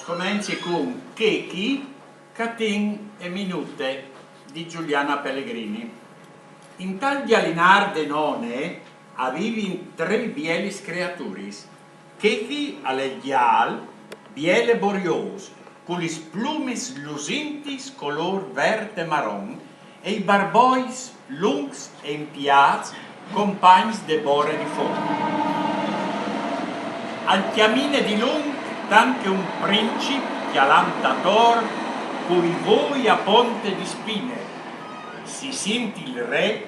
Comenzi con Chechi, Catin e Minute di Giuliana Pellegrini. In tal Gialinar de none avivi tre bielis creaturis. Chechi alle gial, biele borios, culis plumis lusintis color verde marron, e i barbois lungs e impiats, compagns de bore di fondo. Al chiamine di lung, tanche un princip, chialantator, cui voi a ponte di spine. Si senti il re,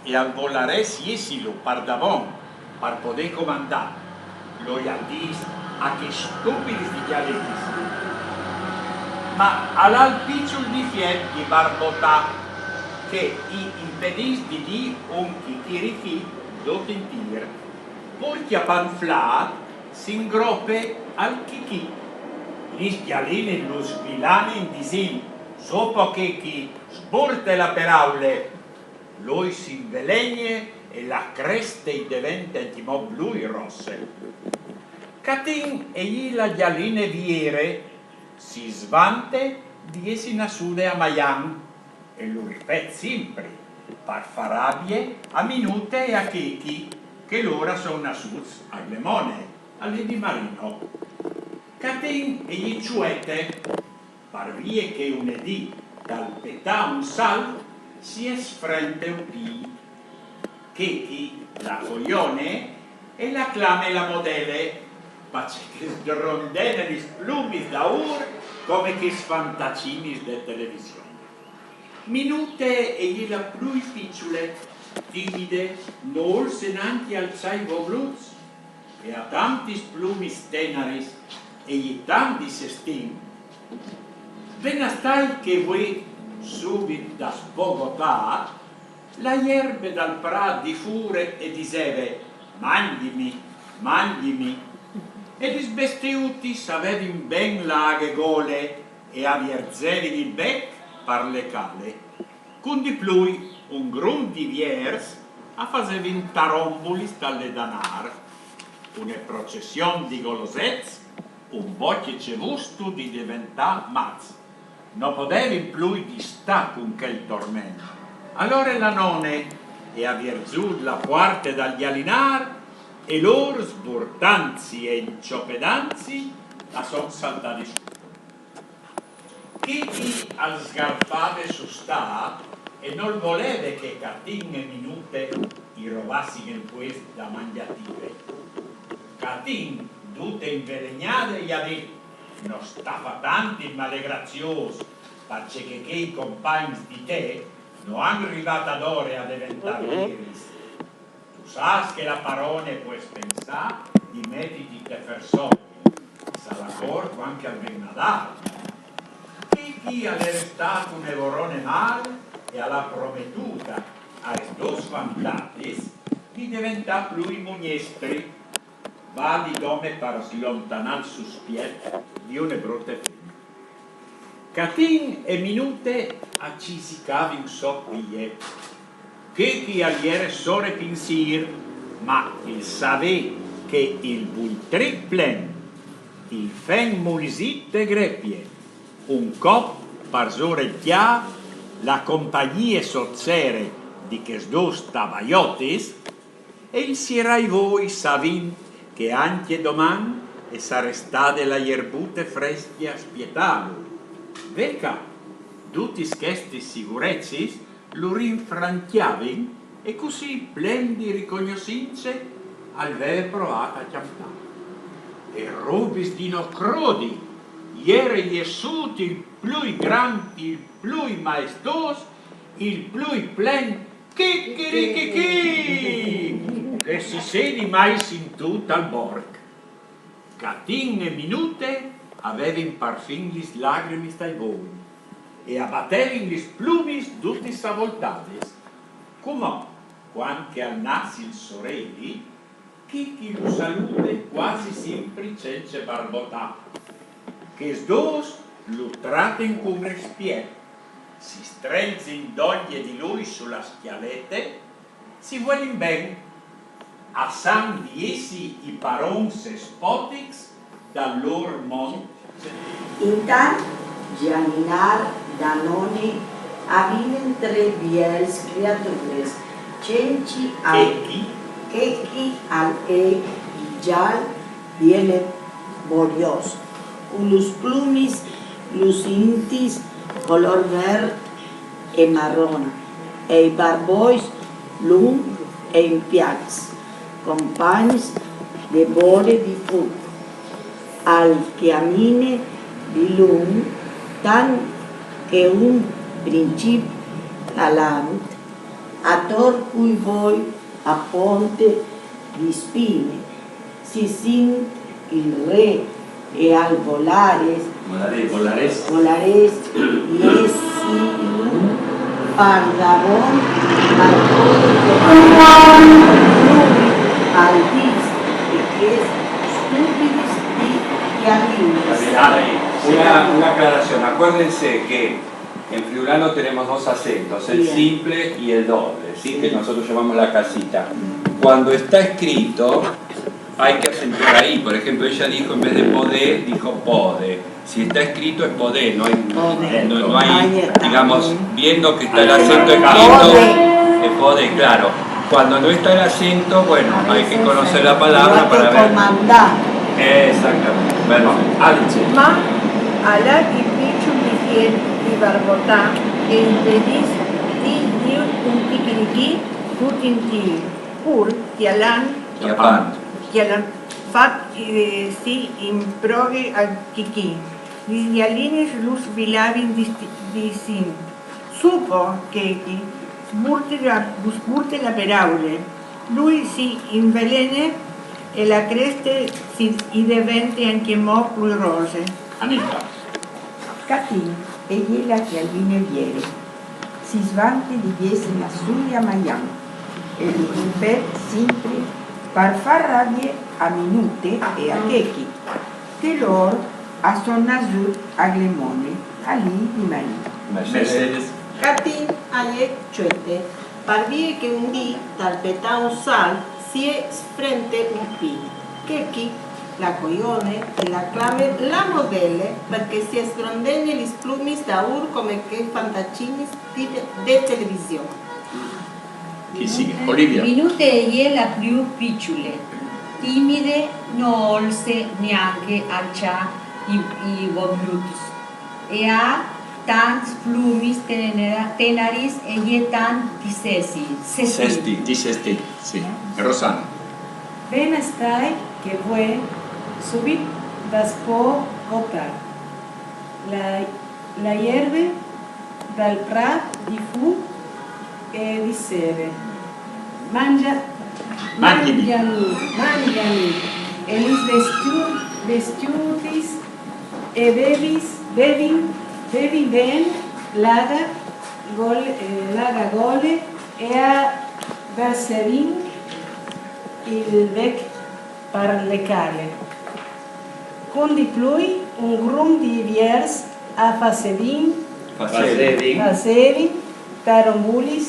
e al volare siesilo par davon, par poder comandar. Lo ialdis, a che stupidis di chialetis. Ma all'alpicciul di fiet di barbotà, che i impedis di di un chichirichi do tentir, purchi a panflat, s'ingroppe al chichi. Lis gialini lo svilani in disin, sopo che chi sburte la peraule, lui si invelegne e la creste diventa intimo blu e rosse. Catin e gli la gialine viere si svante di essi nasude a Maian e lo ripet sempre, par farabie a Minute e a Chechi, che l'ora sono nasuts a Glemone, alle di Marino. Catin e gli ciuete, par vie che unedì dal petà un sal, si esfrente un pi. Chechi la foglione e la clame la modele, pace che rondene di plumis da ur come che sfantacinis de televisione. Minute e gli la plui picciule, timide, nol senanti alzai vobluz, e a tantis plumis tenaris e gli tantis estim, benastai che voi subit da Bogotà, la ierbe dal prat di fure e diseve manglimi, manglimi, ed isbestiuti s'avevin ben laghe gole e avierzevi il bec par le cale, con di plui un grum di viers a fasevin tarombulis dalle danar, una procession di golosets, un bocche cevusto di diventà mazz. Non podevin plui di sta con quel tormento. Allora la none e a Vierzù la parte dagli alinar e loro sburtanzi e inciopedanzi la son saltati su. Chi al sgarfave su sta e non voleve che Catin e Minute i rovassi in questo da mangiative. Catin, tutte invelegnate, gli ha detto: non stava tanti il malegrazioso, perché che i compagni di te non hanno arrivato ad ore a diventare iris. Tu sai che la parole puoi pensare di mettiti te persone, sarà corpo anche al ben Nadal. Chi alle stato un evorone male e alla promettuta a dos fantatis di diventare più mugnestri, vali dome per slontanar su spiet di une brutte femmine. Catin e Minute accisicavin soppie, che chi aliere sore pinsir, ma il savè che il bultriplen, il fen mulisitte greppie, un cop parzore chia, la compagnie sozzere di che dos tabaiotis, e il sierai voi savin che anche doman e sarestade la ierbute freschi a spietalu. Veca, tutti schesti sicurezzi lo rinfranchiavin e così plen di ricognoscenze aveva provato a chiamare. E rubis di no crodi, ieri jessuti il più gran, il più maestos, il più plen chicchirichichi, che si sedi mai in tutto al borg. Catin e Minute avevin parfin lis lacrimis dai boni e abbatevin lis plumis tutti savoltades. Come quanche al nasi il sorelli, chi lo salute quasi sempre cence barbotà, che sdos lo traten con respiet, si strelzin doglie di lui sulla schialette, si vuolin ben, a san di essi i parons e spotix, dal loro mondo. Intanto Gianninar Danone avvinen tre biels creatures, cenci Eki al Gial viene borios, ulus plumis lucintis color verde e marrón, e barbois lung e impiax, compagnis de bore di fut, al chiamine di lung, tan che un princip talant, ator cui voi a ponte di spine, si sin il re e al volares, y es pardabón al al dis, que es stupidis y Una aclaración, acuérdense que en friulano tenemos dos acentos, el simple y el doble, ¿sí? Que nosotros llamamos la casita. Cuando está escrito hay que acentuar ahí, por ejemplo ella dijo en vez de podé, dijo pode. Si está escrito es podé, no hay, digamos, viendo que está el acento escrito, es podé, claro. Cuando no está el acento, bueno, hay que conocer la palabra para ver. Exactamente. Bueno, Alice. Ma alla di picciu di barbotà e impedis di un pichirichì tut in ti, pur che l'han fatto si improghe al chichì. Gli alines lus vilavin di sin. Supo che sburte la peraule. Lui si invelene e la creste si diventa anche mo più rose. Anita. Catin, egli la che alvine viene, si svante di viese la suglia maian, e li ripet sempre per far rabbie a minute e a chechi, che loro a son nasut a glemone, a lì di Mercedes. Catin aie cioete, par vie che un dì dal petà un sal si è frente un pi, che chi la coglione e la clave la modelle perché si esgrondene gli splumis da ur come che fantaccini di televisione. Chi sigue? Olivia. Minute e la più piccole, timide, non olse neanche alcia i vomlutus e ha tant plumis tenaris e gli tant Disesti, sì. Rosana. Ben stai que fue subir das po botar. La hierve dal prat di fu e di sere. Mangiami, e lis vestiutis e bevi ben laga gole e a versevin il bec per le cale. Con di plui un grum di viers a facevin tarombulis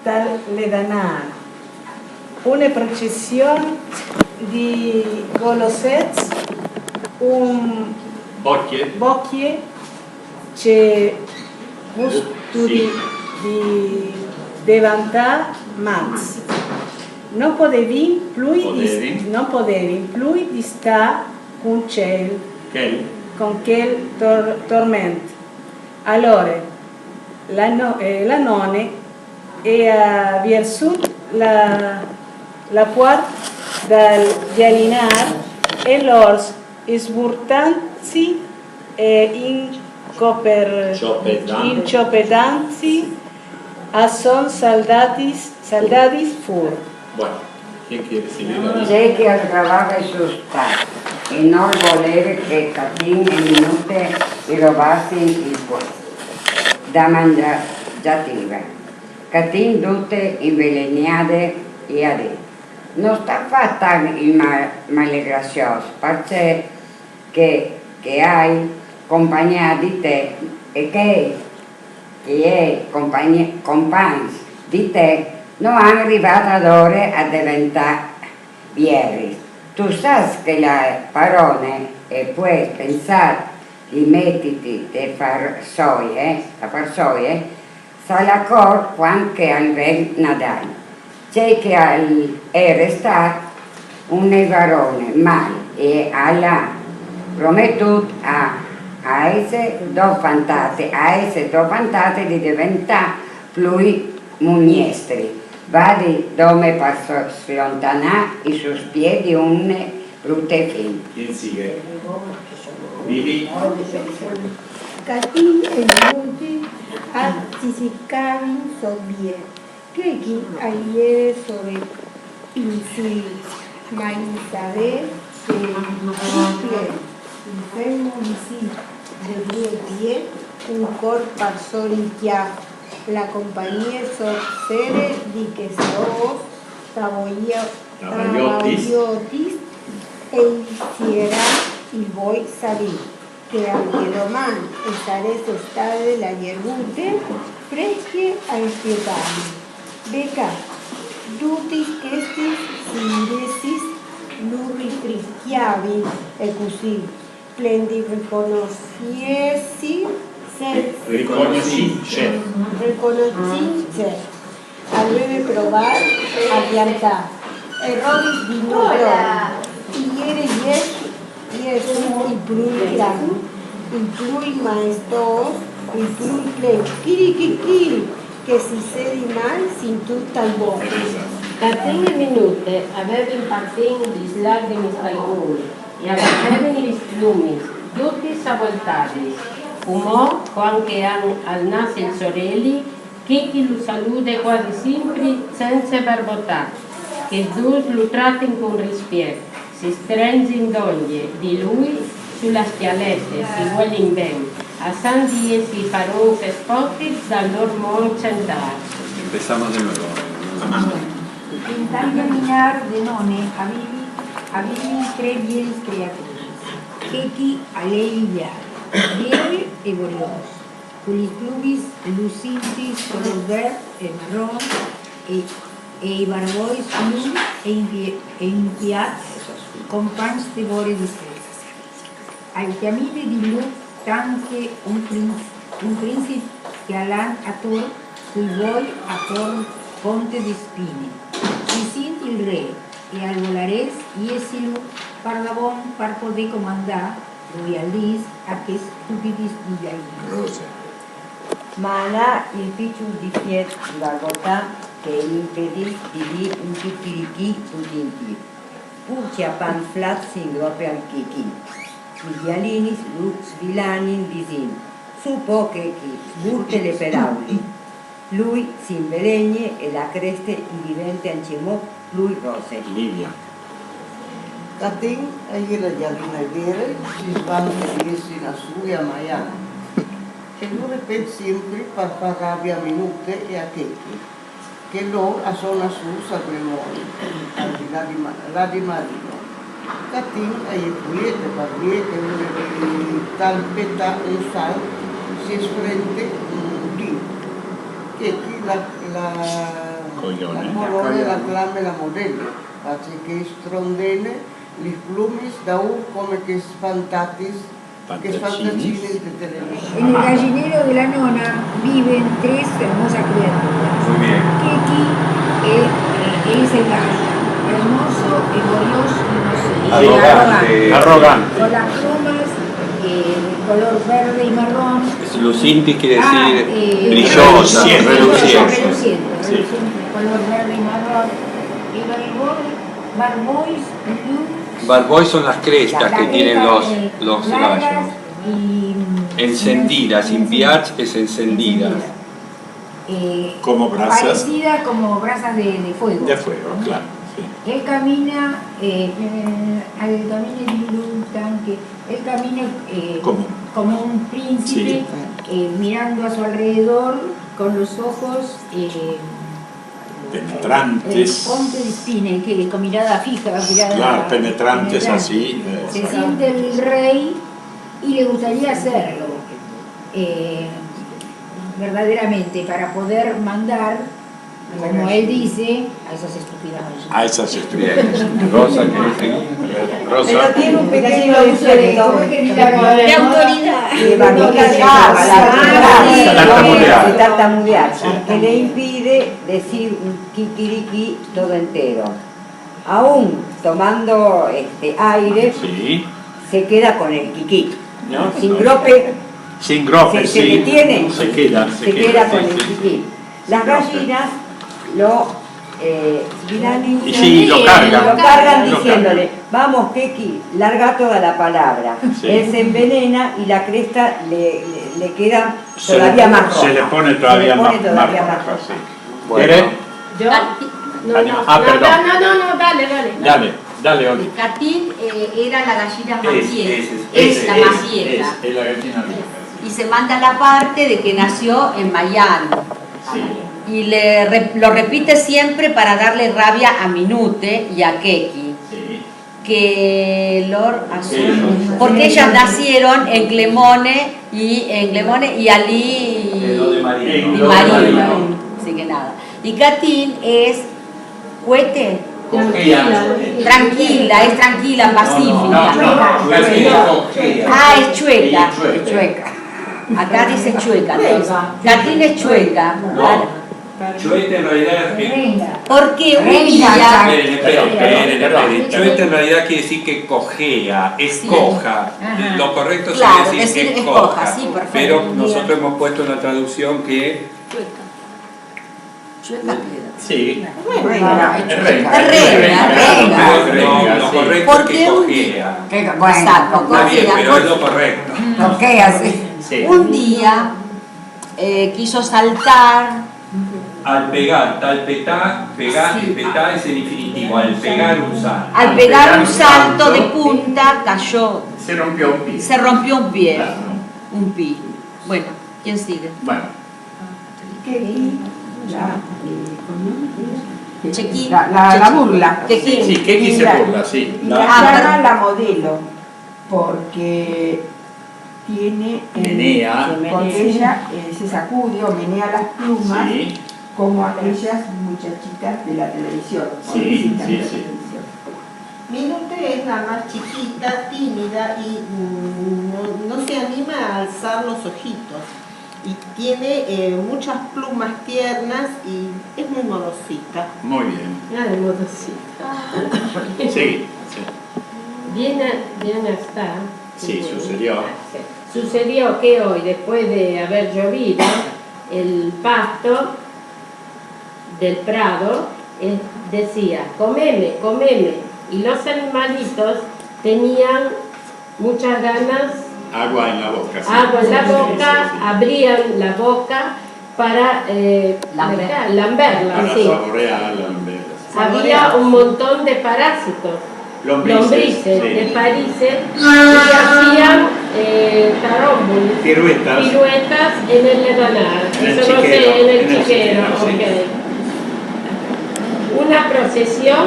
tal le danar. Una processione di golosets, un bocchie che gusto di devantà mans. Non podevi più di sta con quel tormento. Allora, la nonne è verso la porta dal Gialinar e loro sburtanzi e inciopedanzi a son saldatis fur. Bueno, ¿quién quiere seguir? Sé che aggravava il suo stato e non voleva che Catin e minute gli rubassi il posto da mangiativa. Catin tutte invelenate e ha detto: non sta fatta il male grazioso, perché che hai compagnia di te e che è compagni di te non hanno arrivato ad ore a diventare vieri. Tu sai che la parole e puoi pensare di mettiti a far soie, sarà cor anche al bel Nadal. C'è che è restato un varone mai e alla promettuto a essere due fantate di diventare più mugnestri. Vadi dove per sfiontanare i suoi piedi un brutte fin. Insieme. Vivi. Catin e minuti a Tisicavin Sobie, che chi aiere sobre Pinsil, ma in saber che triple il femminicidio de 10 pies, un cor parsorintia, la compañía sere di que seos traboyotis e hiciera y voy salir que aunque domán estares estade la yerbute fresque al pietani beca dutis questis sindesis lurri frischiavi e così plendi riconosciesi Riconoscice. Avrebbe provar a piantar. Errores vignoron. Y yes, y plui gran. Y plui maestros, y plui play. Kiri, que si se di mal, sin tu talbot. Catene minute aveva impartito gli lacrimi alcuni e avevano gli slumi, tutti savoltati. Fumò anche al naso il sorelli, che chi lo saluta quasi sempre senza barbotare, che dus lo trattano con rispetto, si stringe in doglie di lui sulla schialette, si vuole in ben, a San Diego si farò un fespotti dal loro mon centrale. Empezamos de nuevo. In tal caminar de none avevi 3 bienes creatures, che chi a lei Lieve e borlosos, cui clubis lucintis color verde e marrón e i barbois blu e inquiats con pans de vore discretas. Al chiamine di Lu tanque un príncipe che all'an a tor cui voi a por ponte di spine. Dicint il re e al volares iesilu parlabon par poder comandar Royaldis a che stupidis digaini. Mana il picciu di Fiet Barbotà che impedì di lì un picchirichì udinti. Puccia panflat sin grope al chichi. I vialinis lux vilanin disin. Supo che chi sburte le pedauli. Lui si invelegne e la creste y diventa ancimò lui rose. Livia. Catin egli la giardina vere si svanta di essi la sua maiana e lui ripete sempre per far rabbia minute e a checchi che lo a sona su sapremoni al di là di marino. Catin egli quiete per vie che tal peta e sal si sfrente di che chi la colore la clame la modello faccio che strondene gli plumis da come che sfantatis, che sfantacini de televisión. En el gallinero de la nona viven 3 hermosas criaturas. Muy bien. Keki es el gallo, hermoso, glorioso y Arrogante. con las plumas de color verde y marrón. Lucintis quiere decir brillosa, reluciente. Reluciente, color verde y marrón. Y barbois, Barbois son las crestas que tienen los gallos. Encendidas, impiats es encendidas. Como brasas. Parecida como brasas de fuego. De fuego, claro. Sí. Él camina, al camino de un tanque, él camina como un príncipe, mirando a su alrededor con los ojos penetrantes. Ponte di spine, que con mirada fija, mirada claro, penetrantes así. Se siente el rey y le gustaría hacerlo verdaderamente para poder mandar Como él dice, a esas estupideces. A esas estupideces. Rosa, ¿querés seguir? Rosa. Pero tiene un pequeño defecto ¿Qué autoridad? de tartamudear, que le impide decir un kikiriki todo entero. Aún tomando aire, Sí. se queda con el kiki, ¿no? Sin grope, Sin grope, se sí. detiene, Se queda con sí, el sí. kiki. Las gallinas lo Y sí, lo cargan. Lo diciéndole, vamos Keki, larga toda la palabra. Sí. Él se envenena y la cresta le queda todavía más roja. Se le pone todavía más roja, sí. ¿Quieres? Yo. No, Aníbal. no, Ah, no, perdón. no, dale. Dale, Oli. Catín era la gallina maciera. Es La maciera. Es la gallina rica. Y se manda la parte de que nació en Miami. Sí. Y lo repite siempre para darle rabia a Minute y a Keki. Sí. Que porque ellas nacieron en Clemone y Ali de Marino. y Marino. Así que nada. Y Catín es Cuete. Tranquila, es tranquila, pacífica. No. Ah, es chueca. Es chueca. Acá dice chueca. Catín es chueca. Chueta en realidad Porque un día. Esperen. Chueta en realidad quiere decir que cojea, es coja. Ajá. Lo correcto Claro, sería decir decir es es coja. coja, sí, perfecto. Pero nosotros hemos puesto en la traducción que Chueca. Sí. Es reina. no, lo correcto es que cojea. Exacto, Está bien, cojea. pero es lo correcto. Sí. Un día quiso saltar. Al pegar, talpetá, pegar, Sí. petá es el infinitivo, al pegar un salto. Al pegar un salto de punta cayó. Se rompió un pie. Se rompió un pie. Claro. Un pie. Bueno, ¿quién sigue? Bueno. Chequín. La burla. Chequín. Sí, Keki Y se la- burla, sí. Y la llama la modelo porque tiene Menea. porque ella se sacude o menea las plumas Sí. como aquellas muchachitas de la televisión. Sí, pobrecitas sí, de la sí. televisión. Minute es la más chiquita, tímida y no se anima a alzar los ojitos. Y tiene muchas plumas tiernas y es muy modosita. Muy bien. Nada de modosita. Sí. Bien está. Sí, sucedió. Sucedió que hoy, después de haber llovido, el pasto del prado decía, comeme, comeme. Y los animalitos tenían muchas ganas, Agua en la boca. Sí. agua en la boca, Sí, sí, sí. abrían la boca para lamberla. Para Sí. saborear la Había un montón de parásitos. lombrices. De Sí. países que hacían tarómbulos, piruetas en el levanar, En el eso no sé, chiquero, en el en el chiquero, chiquero, ok. Una procesión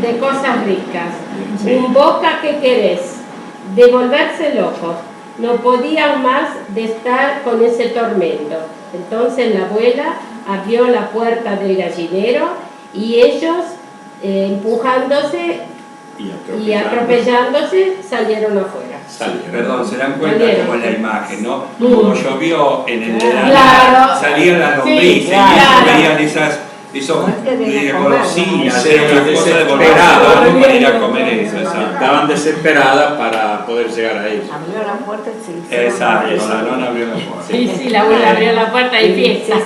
de cosas ricas, Sí. un boca que querés, de volverse loco, no podían más de estar con ese tormento. Entonces la abuela abrió la puerta del gallinero y ellos empujándose y atropellándose salieron afuera. Perdón, se dan cuenta Salieron. como en la imagen, ¿no? Como llovió en el verano, Claro. salían las lombrices Sí, y ellos claro. veían esas golosinas, Estaban desesperadas para ir a comer eso. Exacto. Estaban desesperadas para poder llegar a ellos. Abrió la puerta y se hicieron Exacto, la nona abrió la puerta. Sí, la abuela abrió la puerta y fiesta.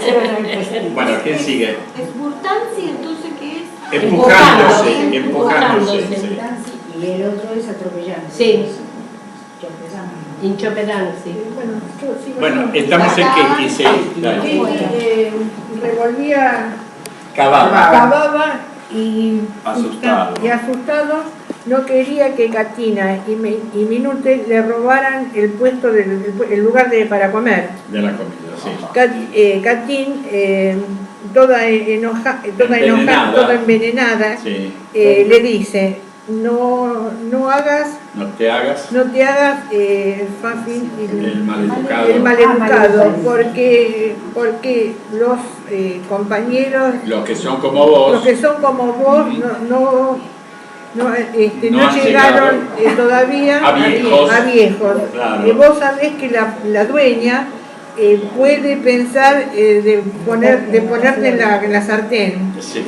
Bueno, ¿quién sigue? Es Burtansi, entonces, ¿qué es? Empujándose, empujándose. Sí. Y el otro es atropellando. Sí. Inchopedansi. Bueno, estamos en Keki, sí. Dale. revolvía, Cavaba. cavaba y Asustado. no quería que Catina y Minute le robaran el puesto el lugar para comer. De la comida, sí. Catín, toda enojada, Envenenada. toda envenenada, Sí. le dice, no hagas, No te hagas fácil el maleducado. el maleducado, porque los compañeros, Los que son como vos. los que son como vos, no han llegaron todavía a viejos. Claro. Vos sabés que la dueña puede pensar de ponerte en la sartén. Sí.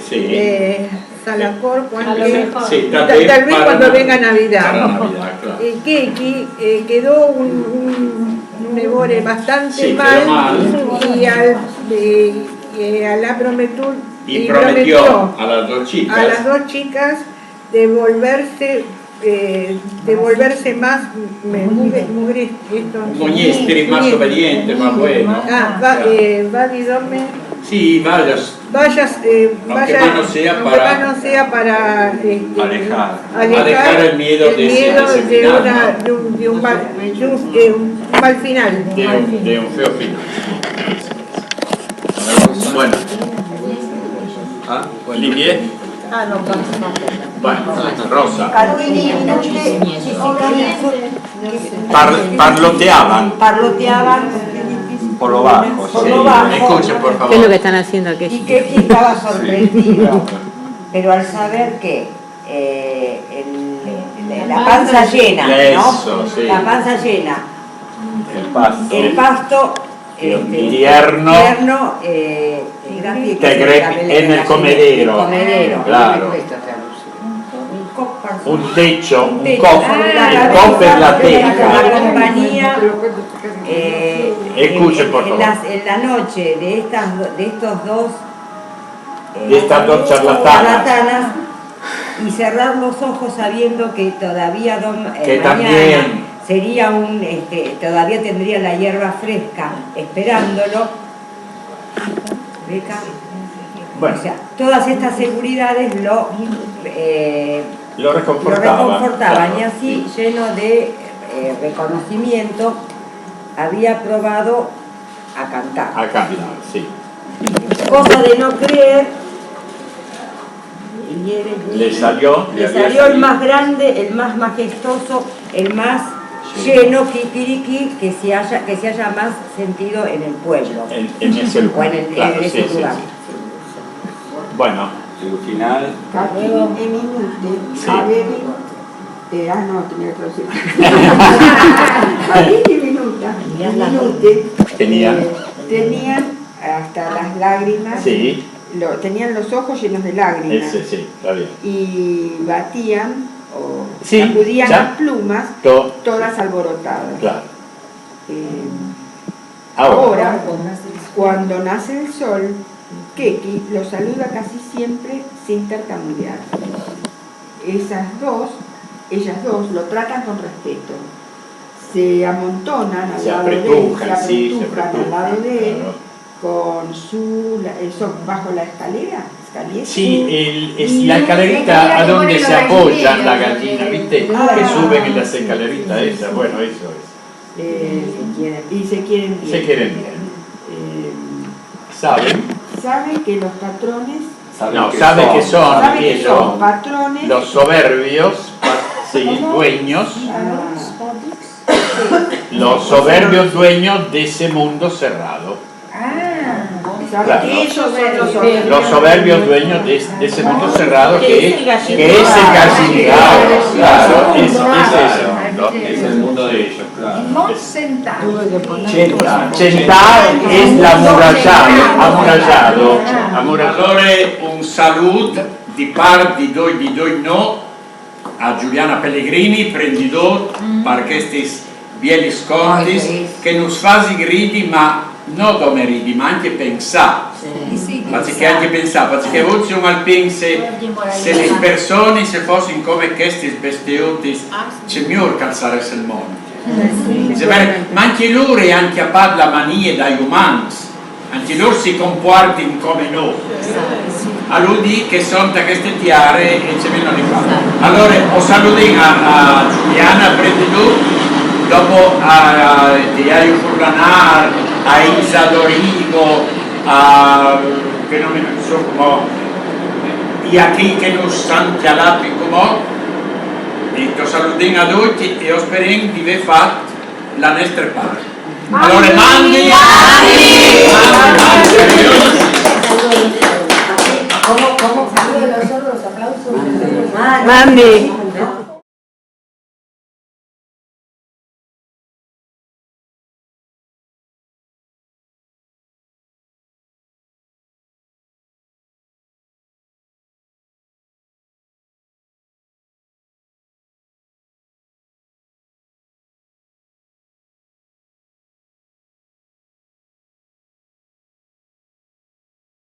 Salacor, Sí, tal vez cuando venga Navidad. Para Navidad, claro. Keki quedó un evore bastante Sí, mal, quedó mal. y a la prometió Y prometió a las dos chicas devolverse más Muñestri, más obediente, más bueno. Va di dome. Sí, vayas. Aunque más no sea para alejar el miedo de ese final, ¿no? de un mal final. De un feo final. Bueno. Olivier. Bueno, Rosa. Parloteaban. Por lo bajo, sí. Escuchen, por favor. ¿Qué es lo que están haciendo aquí? Y Keki estaba sorprendido, pero al saber que la panza llena, Eso, sí. La panza llena, El pasto. tierno, en el comedero. Claro. Un techo, un cofre en la teca. La compañía, Escuchen, por favor. en la noche de estos dos charlatanas, y cerrar los ojos sabiendo que todavía que mañana también sería todavía tendría la hierba fresca esperándolo. ¿Beca? Bueno. O sea, todas estas seguridades lo reconfortaban, claro. Y así, lleno de reconocimiento, había probado a cantar. A cantar, sí. Cosa de no creer, Le salió el más grande, el más majestuoso, el más lleno, kikiriki, que se haya más sentido en el pueblo. En ese lugar. O en Claro, ese sí, lugar. sí. Bueno, el final. Cattin e Minute Sì. no, tenía que traducir. Cattin e Minute tenían hasta las lágrimas. Sí. Tenían los ojos llenos de lágrimas. Sí, está bien. Y batían o Sí, sacudían ya. las plumas, todas alborotadas. Claro. Ahora, cuando nace el sol, Keki lo saluda casi siempre sin tartamudear. Ellas dos lo tratan con respeto. Se amontonan al lado de él, se apretujan al lado de él, con bajo la escalera. Sí, la escalerita a donde se apoyan la gallina, ¿viste? Que suben en las escaleritas esas, bueno, eso es. Y se quieren bien. Se quieren bien. Saben que los patrones... Saben que son patrones, los soberbios, dueños, los soberbios dueños de ese mundo cerrado. Claro. Los soberbios dueños de ese mundo cerrado que es el gallinero. Claro, es el mundo de ellos, claro. Centà es l'amurallado. Allora un saluto di parte di noi no a Giuliana Pellegrini, prendidor, per questi belli sconti che nos fasi gridi ma non come ridi, ma anche pensare. Perché anche pensare, perché voi siamo al pense se le persone se fossero come questi bestiotti c'è miglior calzare il mondo. Ma anche loro e anche a parte la mania dai umani, anche loro si comportano come noi. Allora di che sono da queste tiare e ce ne fa. Allora ho salutato a Giuliana Prendidor, dopo a Diario Furlanar, a Isa Dorigo, che non so come, e a chi che non stanno chialati come, Ecco, salutiamo a tutti e speriamo di aver fatto la nostra parte. Allora, mandi! ¿Cómo? Mandi.